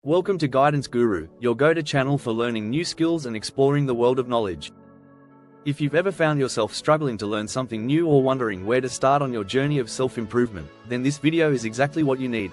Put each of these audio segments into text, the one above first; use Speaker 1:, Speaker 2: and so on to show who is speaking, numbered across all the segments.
Speaker 1: Welcome to Guidance Guru, your go-to channel for learning new skills and exploring the world of knowledge. If you've ever found yourself struggling to learn something new or wondering where to start on your journey of self-improvement, then this video is exactly what you need.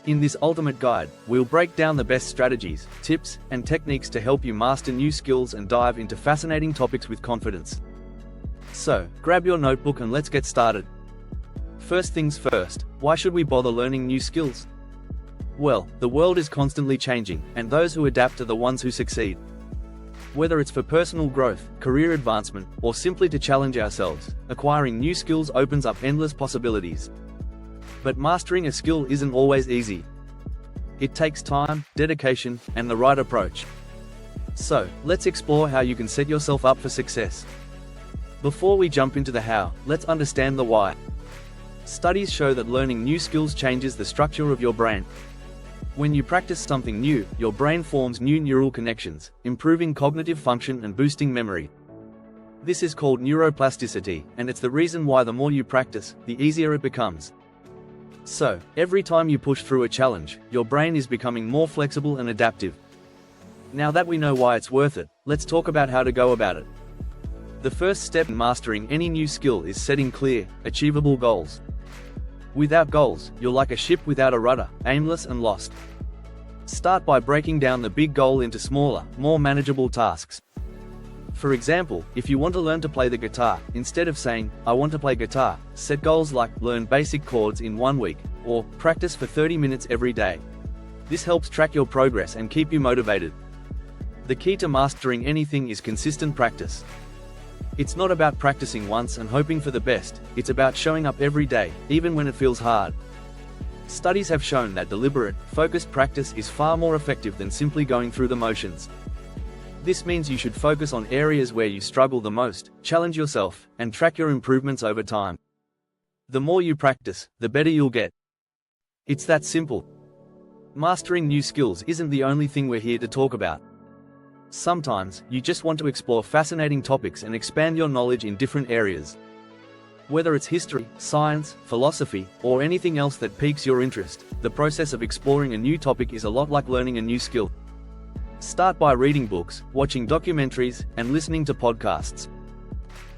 Speaker 1: In this ultimate guide, we'll break down the best strategies, tips, and techniques to help you master new skills and dive into fascinating topics with confidence. So, grab your notebook and let's get started. First things first, why should we bother learning new skills? Well, the world is constantly changing, and those who adapt are the ones who succeed. Whether it's for personal growth, career advancement, or simply to challenge ourselves, acquiring new skills opens up endless possibilities. But mastering a skill isn't always easy. It takes time, dedication, and the right approach. So, let's explore how you can set yourself up for success. Before we jump into the how, let's understand the why. Studies show that learning new skills changes the structure of your brain. When you practice something new, your brain forms new neural connections, improving cognitive function and boosting memory. This is called neuroplasticity, and it's the reason why the more you practice, the easier it becomes. So, every time you push through a challenge, your brain is becoming more flexible and adaptive. Now that we know why it's worth it, let's talk about how to go about it. The first step in mastering any new skill is setting clear, achievable goals. Without goals, you're like a ship without a rudder, aimless and lost. Start by breaking down the big goal into smaller, more manageable tasks. For example, if you want to learn to play the guitar, instead of saying, "I want to play guitar," set goals like, learn basic chords in 1 week, or practice for 30 minutes every day. This helps track your progress and keep you motivated. The key to mastering anything is consistent practice. It's not about practicing once and hoping for the best, it's about showing up every day, even when it feels hard. Studies have shown that deliberate, focused practice is far more effective than simply going through the motions. This means you should focus on areas where you struggle the most, challenge yourself, and track your improvements over time. The more you practice, the better you'll get. It's that simple. Mastering new skills isn't the only thing we're here to talk about. Sometimes, you just want to explore fascinating topics and expand your knowledge in different areas. Whether it's history, science, philosophy, or anything else that piques your interest, the process of exploring a new topic is a lot like learning a new skill. Start by reading books, watching documentaries, and listening to podcasts.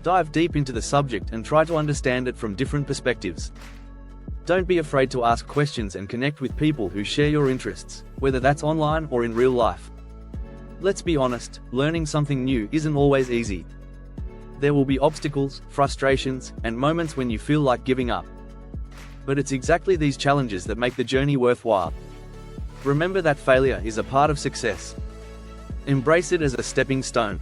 Speaker 1: Dive deep into the subject and try to understand it from different perspectives. Don't be afraid to ask questions and connect with people who share your interests, whether that's online or in real life. Let's be honest, learning something new isn't always easy. There will be obstacles, frustrations, and moments when you feel like giving up. But it's exactly these challenges that make the journey worthwhile. Remember that failure is a part of success. Embrace it as a stepping stone.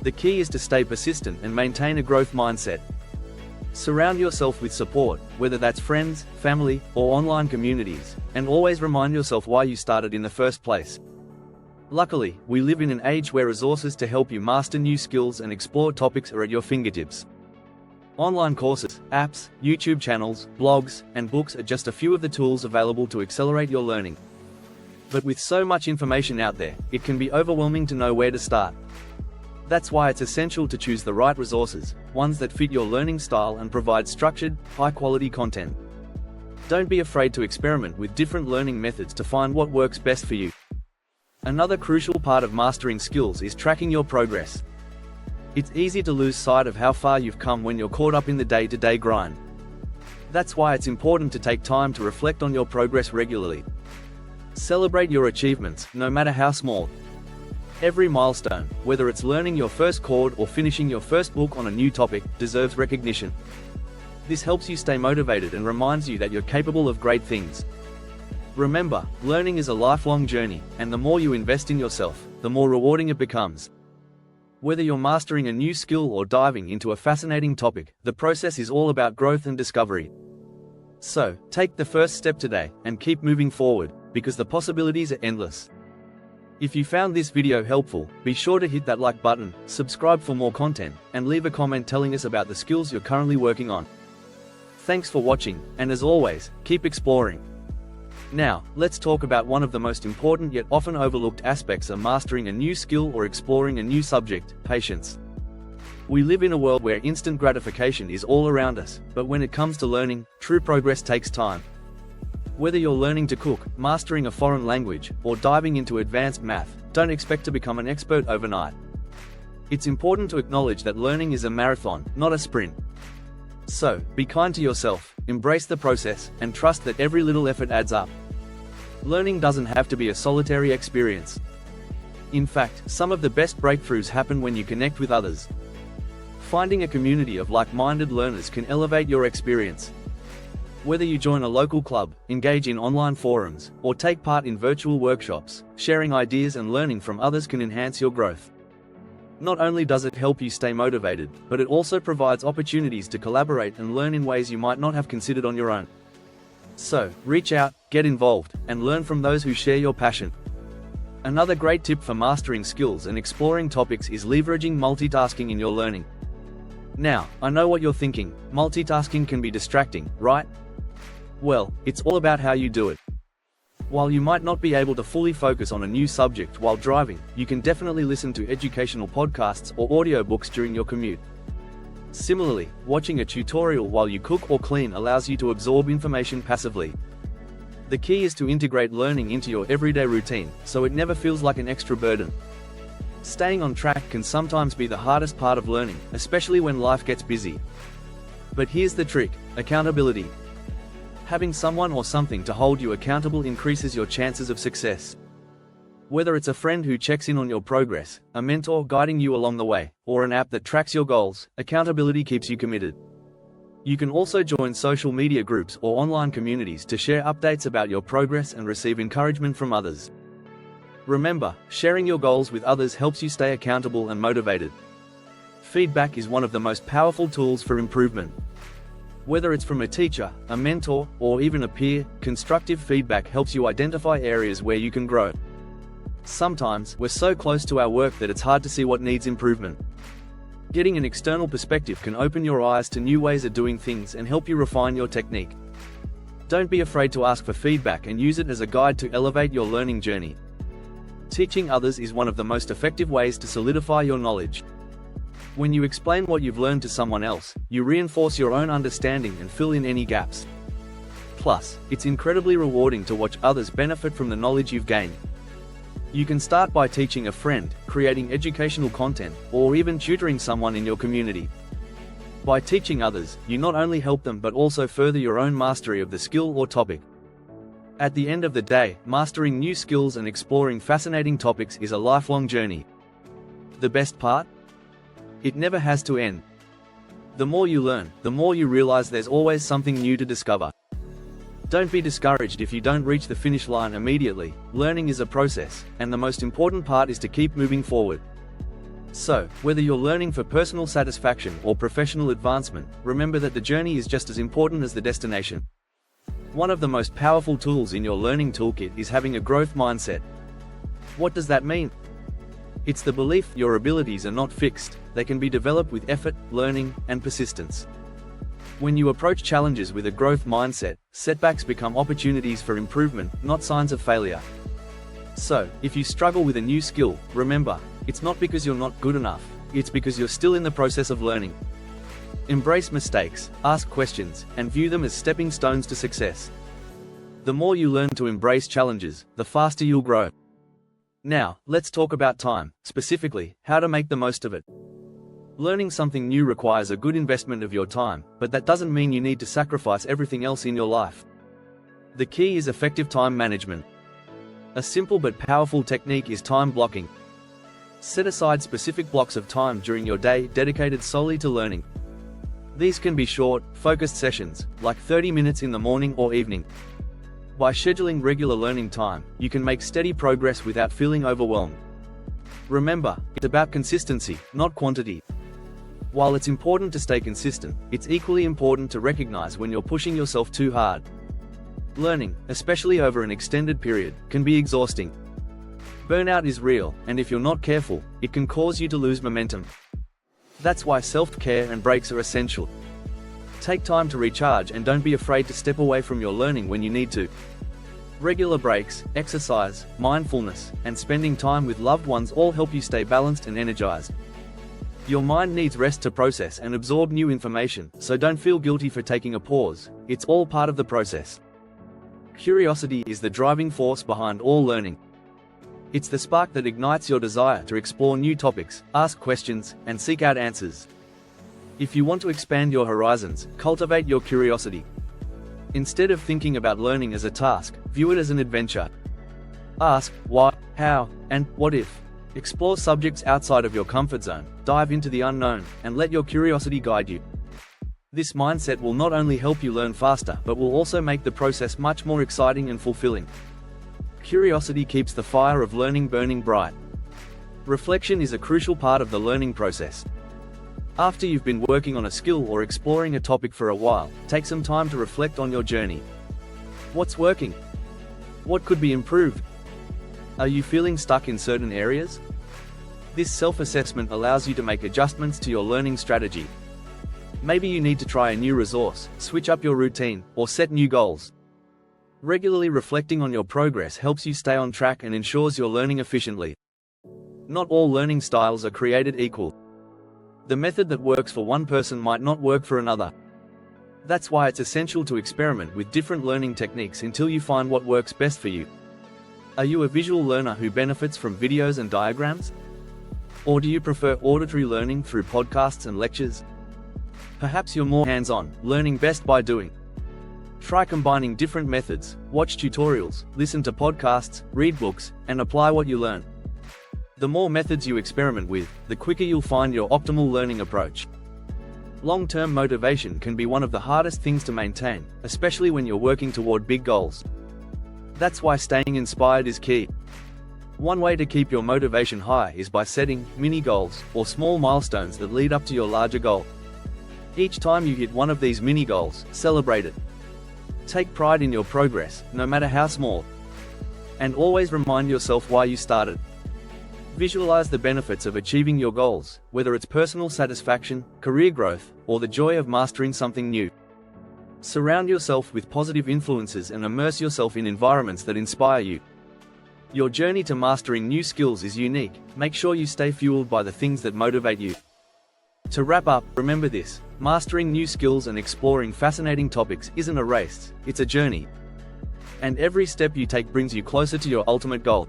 Speaker 1: The key is to stay persistent and maintain a growth mindset. Surround yourself with support, whether that's friends, family, or online communities, and always remind yourself why you started in the first place. Luckily, we live in an age where resources to help you master new skills and explore topics are at your fingertips. Online courses, apps, YouTube channels, blogs, and books are just a few of the tools available to accelerate your learning. But with so much information out there, it can be overwhelming to know where to start. That's why it's essential to choose the right resources, ones that fit your learning style and provide structured, high-quality content. Don't be afraid to experiment with different learning methods to find what works best for you. Another crucial part of mastering skills is tracking your progress. It's easy to lose sight of how far you've come when you're caught up in the day-to-day grind. That's why it's important to take time to reflect on your progress regularly. Celebrate your achievements, no matter how small. Every milestone, whether it's learning your first chord or finishing your first book on a new topic, deserves recognition. This helps you stay motivated and reminds you that you're capable of great things. Remember, learning is a lifelong journey, and the more you invest in yourself, the more rewarding it becomes. Whether you're mastering a new skill or diving into a fascinating topic, the process is all about growth and discovery. So, take the first step today, and keep moving forward, because the possibilities are endless. If you found this video helpful, be sure to hit that like button, subscribe for more content, and leave a comment telling us about the skills you're currently working on. Thanks for watching, and as always, keep exploring. Now, let's talk about one of the most important yet often overlooked aspects of mastering a new skill or exploring a new subject: patience. We live in a world where instant gratification is all around us, but when it comes to learning, true progress takes time. Whether you're learning to cook, mastering a foreign language, or diving into advanced math, don't expect to become an expert overnight. It's important to acknowledge that learning is a marathon, not a sprint. So, be kind to yourself, embrace the process, and trust that every little effort adds up. Learning doesn't have to be a solitary experience. In fact, some of the best breakthroughs happen when you connect with others. Finding a community of like-minded learners can elevate your experience. Whether you join a local club, engage in online forums, or take part in virtual workshops, sharing ideas and learning from others can enhance your growth. Not only does it help you stay motivated, but it also provides opportunities to collaborate and learn in ways you might not have considered on your own. So, reach out, get involved, and learn from those who share your passion. Another great tip for mastering skills and exploring topics is leveraging multitasking in your learning. Now, I know what you're thinking, multitasking can be distracting, right? Well, it's all about how you do it. While you might not be able to fully focus on a new subject while driving, you can definitely listen to educational podcasts or audiobooks during your commute. Similarly, watching a tutorial while you cook or clean allows you to absorb information passively. The key is to integrate learning into your everyday routine, so it never feels like an extra burden. Staying on track can sometimes be the hardest part of learning, especially when life gets busy. But here's the trick: accountability. Having someone or something to hold you accountable increases your chances of success. Whether it's a friend who checks in on your progress, a mentor guiding you along the way, or an app that tracks your goals, accountability keeps you committed. You can also join social media groups or online communities to share updates about your progress and receive encouragement from others. Remember, sharing your goals with others helps you stay accountable and motivated. Feedback is one of the most powerful tools for improvement. Whether it's from a teacher, a mentor, or even a peer, constructive feedback helps you identify areas where you can grow. Sometimes, we're so close to our work that it's hard to see what needs improvement. Getting an external perspective can open your eyes to new ways of doing things and help you refine your technique. Don't be afraid to ask for feedback and use it as a guide to elevate your learning journey. Teaching others is one of the most effective ways to solidify your knowledge. When you explain what you've learned to someone else, you reinforce your own understanding and fill in any gaps. Plus, it's incredibly rewarding to watch others benefit from the knowledge you've gained. You can start by teaching a friend, creating educational content, or even tutoring someone in your community. By teaching others, you not only help them but also further your own mastery of the skill or topic. At the end of the day, mastering new skills and exploring fascinating topics is a lifelong journey. The best part? It never has to end. The more you learn, the more you realize there's always something new to discover. Don't be discouraged if you don't reach the finish line immediately. Learning is a process, and the most important part is to keep moving forward. So, whether you're learning for personal satisfaction or professional advancement, remember that the journey is just as important as the destination. One of the most powerful tools in your learning toolkit is having a growth mindset. What does that mean? It's the belief your abilities are not fixed, they can be developed with effort, learning, and persistence. When you approach challenges with a growth mindset, setbacks become opportunities for improvement, not signs of failure. So, if you struggle with a new skill, remember, it's not because you're not good enough, it's because you're still in the process of learning. Embrace mistakes, ask questions, and view them as stepping stones to success. The more you learn to embrace challenges, the faster you'll grow. Now, let's talk about time, specifically, how to make the most of it. Learning something new requires a good investment of your time, but that doesn't mean you need to sacrifice everything else in your life. The key is effective time management. A simple but powerful technique is time blocking. Set aside specific blocks of time during your day dedicated solely to learning. These can be short, focused sessions, like 30 minutes in the morning or evening. By scheduling regular learning time, you can make steady progress without feeling overwhelmed. Remember, it's about consistency, not quantity. While it's important to stay consistent, it's equally important to recognize when you're pushing yourself too hard. Learning, especially over an extended period, can be exhausting. Burnout is real, and if you're not careful, it can cause you to lose momentum. That's why self-care and breaks are essential. Take time to recharge and don't be afraid to step away from your learning when you need to. Regular breaks, exercise, mindfulness, and spending time with loved ones all help you stay balanced and energized. Your mind needs rest to process and absorb new information, so don't feel guilty for taking a pause. It's all part of the process. Curiosity is the driving force behind all learning. It's the spark that ignites your desire to explore new topics, ask questions, and seek out answers. If you want to expand your horizons, cultivate your curiosity. Instead of thinking about learning as a task, view it as an adventure. Ask why, how, and what if. Explore subjects outside of your comfort zone, dive into the unknown, and let your curiosity guide you. This mindset will not only help you learn faster, but will also make the process much more exciting and fulfilling. Curiosity keeps the fire of learning burning bright. Reflection is a crucial part of the learning process. After you've been working on a skill or exploring a topic for a while, take some time to reflect on your journey. What's working? What could be improved? Are you feeling stuck in certain areas? This self-assessment allows you to make adjustments to your learning strategy. Maybe you need to try a new resource, switch up your routine, or set new goals. Regularly reflecting on your progress helps you stay on track and ensures you're learning efficiently. Not all learning styles are created equal. The method that works for one person might not work for another. That's why it's essential to experiment with different learning techniques until you find what works best for you. Are you a visual learner who benefits from videos and diagrams? Or do you prefer auditory learning through podcasts and lectures? Perhaps you're more hands-on, learning best by doing. Try combining different methods, watch tutorials, listen to podcasts, read books, and apply what you learn. The more methods you experiment with, the quicker you'll find your optimal learning approach. Long-term motivation can be one of the hardest things to maintain, especially when you're working toward big goals. That's why staying inspired is key. One way to keep your motivation high is by setting mini goals, or small milestones that lead up to your larger goal. Each time you hit one of these mini goals, celebrate it. Take pride in your progress, no matter how small. And always remind yourself why you started. Visualize the benefits of achieving your goals, whether it's personal satisfaction, career growth, or the joy of mastering something new. Surround yourself with positive influences and immerse yourself in environments that inspire you. Your journey to mastering new skills is unique. Make sure you stay fueled by the things that motivate you. To wrap up, remember this: mastering new skills and exploring fascinating topics isn't a race, it's a journey. And every step you take brings you closer to your ultimate goal.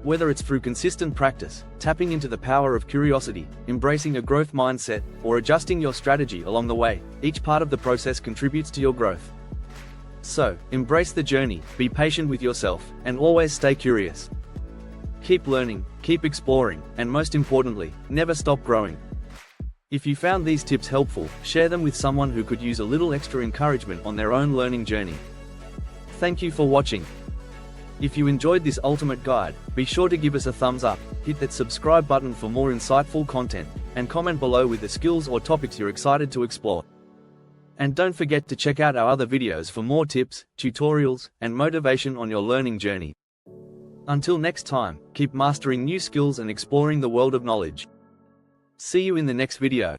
Speaker 1: Whether it's through consistent practice, tapping into the power of curiosity, embracing a growth mindset, or adjusting your strategy along the way, each part of the process contributes to your growth. So, embrace the journey, be patient with yourself, and always stay curious. Keep learning, keep exploring, and most importantly, never stop growing. If you found these tips helpful, share them with someone who could use a little extra encouragement on their own learning journey. Thank you for watching. If you enjoyed this ultimate guide, be sure to give us a thumbs up, hit that subscribe button for more insightful content, and comment below with the skills or topics you're excited to explore. And don't forget to check out our other videos for more tips, tutorials, and motivation on your learning journey. Until next time, keep mastering new skills and exploring the world of knowledge. See you in the next video.